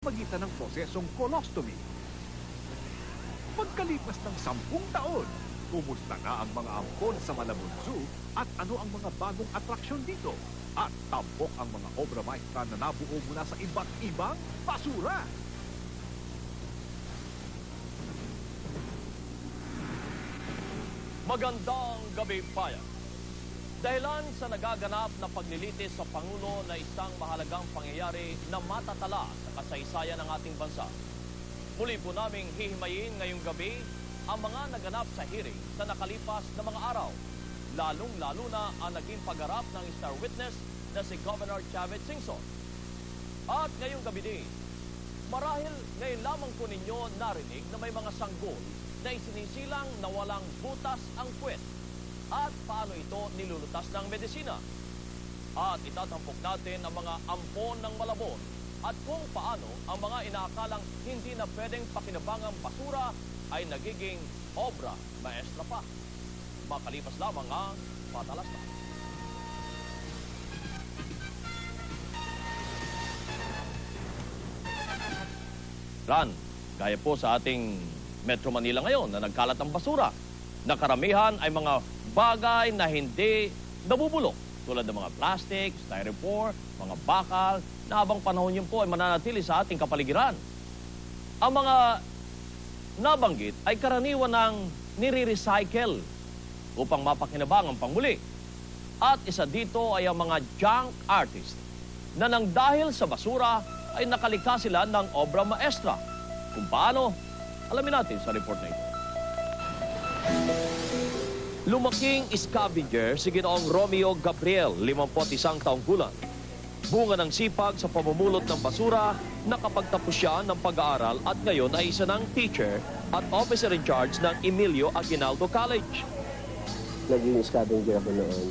magitan ng prosesong colostomy. Pagkalipas ng 10 taon, kumusta na ang mga ampon sa Malabon Zoo at ano ang mga bagong atraksyon dito? At tampok ang mga obra maestra na nabuo mula sa iba't ibang basura. Magandang gabi, bayan. Dahilan sa nagaganap na paglilitis sa Pangulo na isang mahalagang pangyayari na matatala sa kasaysayan ng ating bansa. Muli po naming hihimayin ngayong gabi ang mga naganap sa hearing sa nakalipas na mga araw. Lalong-lalo na ang naging pagharap ng star witness na si Governor Chavez Singson. At ngayong gabi din, marahil ngayon lamang po ninyo narinig na may mga sanggol na isinisilang na walang butas ang puwet at paano ito nilulutas ng medisina. At itatampok natin ang mga ampon ng Malabon at kung paano ang mga inaakalang hindi na pwedeng pakinabangang basura ay nagiging obra maestra pa. Makalipas lamang ang patalastas. Ran, gaya po sa ating Metro Manila ngayon na nagkalat ang basura, na karamihan ay mga bagay na hindi nabubulok tulad ng mga plastic, styrofoam, mga bakal na habang panahon yun po ay mananatili sa ating kapaligiran. Ang mga nabanggit ay karaniwan ng nire-recycle upang mapakinabang ang pangmuli. At isa dito ay ang mga junk artist na nang dahil sa basura ay nakalika sila ng obra maestra. Kung paano, alamin natin sa report na ito. Lumaking scavenger si Ginoong Romeo Gabriel, 51 taong gulang. Bunga ng sipag sa pamumulot ng basura, nakapagtapos siya ng pag-aaral at ngayon ay isa ng teacher at officer in charge ng Emilio Aguinaldo College. Naging scavenger ako noon.